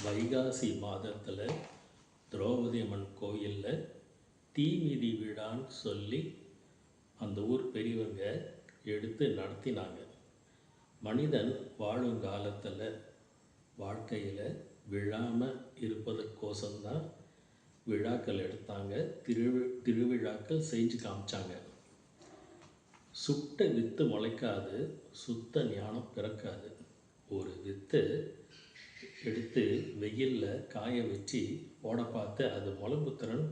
வைகாசி மாதத்தில் திரௌபதி அம்மன் கோயிலில் தீமிதி விழான்னு சொல்லி அந்த ஊர் பெரியவங்க எடுத்து நடத்தினாங்க. மனிதன் வாழும் காலத்தில் வாழ்க்கையில் விழாமல் இருப்பதற்கோசம்தான் விழாக்கள் எடுத்தாங்க, திருவிழாக்கள் செஞ்சு காமிச்சாங்க. சுட்ட வித்து முளைக்காது, சுத்த ஞானம் பிறக்காது. ஒரு வித்து எடுத்து வெயிலில் காய வச்சு போட பார்த்து அது முளைப்புத்திறன்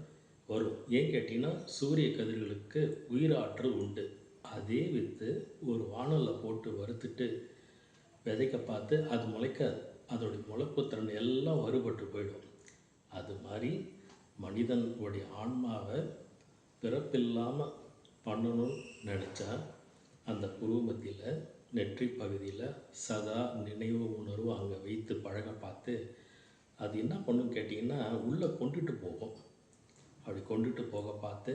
வரும். ஏன் கேட்டிங்கன்னா சூரிய கதிர்களுக்கு உயிராற்றல் உண்டு. அதே வித்து ஒரு வானலில் போட்டு வறுத்துட்டு விதைக்க பார்த்து அது முளைக்காது. அதோடைய முளைப்புத்திறன் எல்லாம் வருபட்டு போயிடும். அது மாதிரி மனிதனுடைய ஆன்மாவை பிறப்பில்லாமல் பண்ணணும்னு நினச்சா அந்த புருவ மத்தியில் நெற்றி பகுதியில் சதா நினைவு உணர்வு அங்கே வைத்து பழக பார்த்து அது என்ன பண்ணுன்னு கேட்டிங்கன்னா உள்ளே கொண்டுட்டு போகும். அப்படி கொண்டுட்டு போக பார்த்து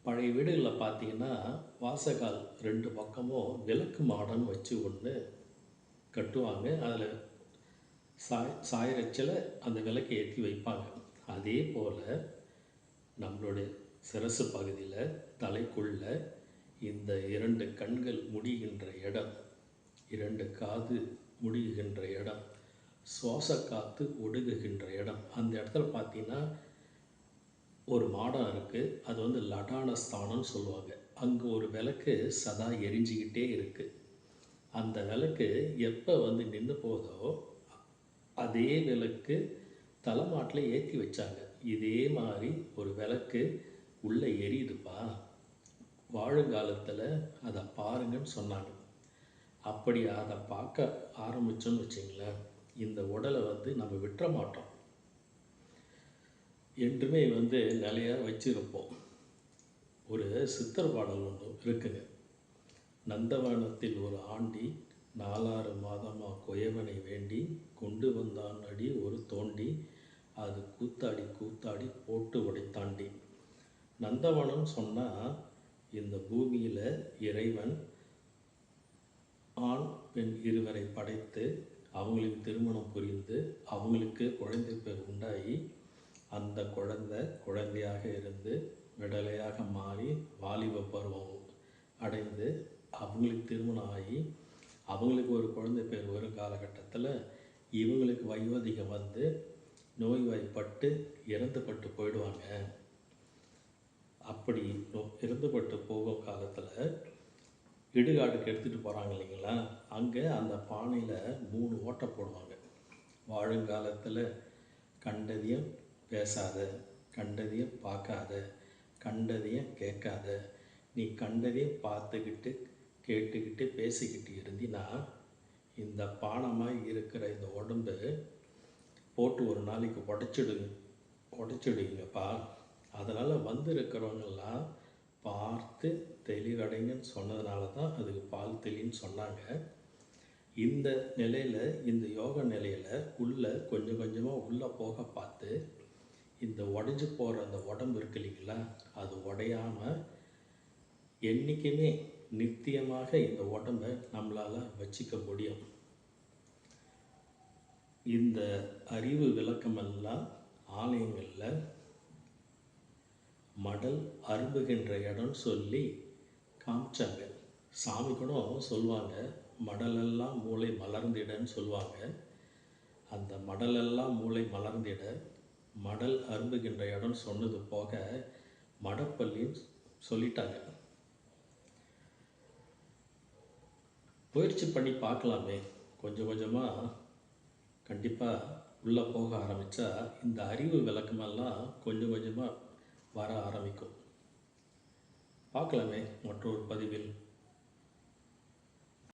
பழைய வீடுகளில் பார்த்தீங்கன்னா வாசக்கால் 2 பக்கமும் விளக்கு மாடன்னு வச்சு ஒன்று கட்டுவாங்க. அதில் சாயரச்சில் அந்த விளக்கை ஏற்றி வைப்பாங்க. அதே போல் நம்மளுடைய சிரசு பகுதியில் தலைக்குள்ள இந்த 2 கண்கள் முடிகின்ற இடம், 2 காது முடிகின்ற இடம், சுவாச காற்று ஒடுங்குகின்ற இடம், அந்த இடத்துல பார்த்தீங்கன்னா ஒரு மாடம் இருக்குது. அது லடான ஸ்தானம்னு சொல்லுவாங்க. அங்கே ஒரு விளக்கு சதா எரிஞ்சிக்கிட்டே இருக்குது. அந்த விளக்கு எப்போ நின்று போதோ அதே விளக்கு தலைமாட்டில் ஏற்றி வச்சாங்க. இதே மாதிரி ஒரு விளக்கு உள்ளே எரியுதுப்பா, வாழுங்காலத்தில் அதை பாருங்கன்னு சொன்னாங்க. அப்படி அதை பார்க்க ஆரம்பித்தோன்னு வச்சிங்களேன், இந்த உடலை நம்ம விட்டுற மாட்டோம், என்றுமே நிலையாக வச்சுருப்போம். ஒரு சித்தர் பாடல் ஒன்று இருக்குங்க. நந்தவனத்தில் ஒரு ஆண்டி 4 மாதமாக குயவனை வேண்டி கொண்டு வந்தான் அடி ஒரு தோண்டி, அது கூத்தாடி கூத்தாடி போட்டு உடைத்தாண்டி. நந்தவனம் சொன்னால் இந்த பூமியில் இறைவன் ஆண் பெண் இருவரை படைத்து அவங்களுக்கு திருமணம் புரிந்து அவங்களுக்கு குழந்தை பேர் உண்டாகி அந்த குழந்தையாக இருந்து விடலையாக மாறி வாலிப பருவம் அடைந்து அவங்களுக்கு திருமணம் ஆகி அவங்களுக்கு ஒரு குழந்தை பேர் வரும் காலகட்டத்தில் இவங்களுக்கு வயோதிகம் நோய்வாய்ப்பட்டு இறந்துபட்டு போயிடுவாங்க. அப்படி இறந்துபட்டு போகும் காலத்தில் இடுகாடுக்கு எடுத்துகிட்டு போகிறாங்க இல்லைங்களா, அங்கே அந்த பானையில் 3 ஓட்டை போடுவாங்க. வாழுங்காலத்தில் கண்டதையும் பேசாத, கண்டதையும் பார்க்காத, கண்டதையும் கேட்காத, நீ கண்டதையும் பார்த்துக்கிட்டு கேட்டுக்கிட்டு பேசிக்கிட்டு இருந்தினா இந்த பானமாக இருக்கிற இந்த உடம்பு போட்டு ஒரு நாளைக்கு உடைச்சிடுங்கப்பா. அதனால் இருக்கிறவங்கெல்லாம் பார்த்து தெளிவடைங்கன்னு சொன்னதுனால தான் அதுக்கு பால் தெளின்னு சொன்னாங்க. இந்த நிலையில், இந்த யோக நிலையில் கொஞ்சம் கொஞ்சமாக உள்ளே போக பார்த்து இந்த உடைஞ்சு போகிற அந்த உடம்பு இருக்கு இல்லைங்களா, அது உடையாமல் என்றைக்குமே நித்தியமாக இந்த உடம்பை நம்மளால் வச்சிக்க முடியும். இந்த அறிவு விளக்கமெல்லாம் ஆலயங்களில் மடல் அரும்புகின்ற இடம்னு சொல்லி காமிச்சாங்க. சாமி கூட சொல்லுவாங்க, மடலெல்லாம் மூளை மலர்ந்திடன்னு சொல்லுவாங்க. அந்த மடலெல்லாம் மூளை மலர்ந்திட மடல் அரும்புகின்ற இடம் சொன்னது போக மடப்பள்ளின்னு சொல்லிட்டாங்க. முயற்சி பண்ணி பார்க்கலாமே. கொஞ்சம் கொஞ்சமாக கண்டிப்பாக உள்ளே போக ஆரம்பித்தா இந்த அறிவு விளக்கமெல்லாம் கொஞ்சம் கொஞ்சமாக வர ஆரம்பிக்கும். பார்க்கலாமே மற்றொரு பதிவில்.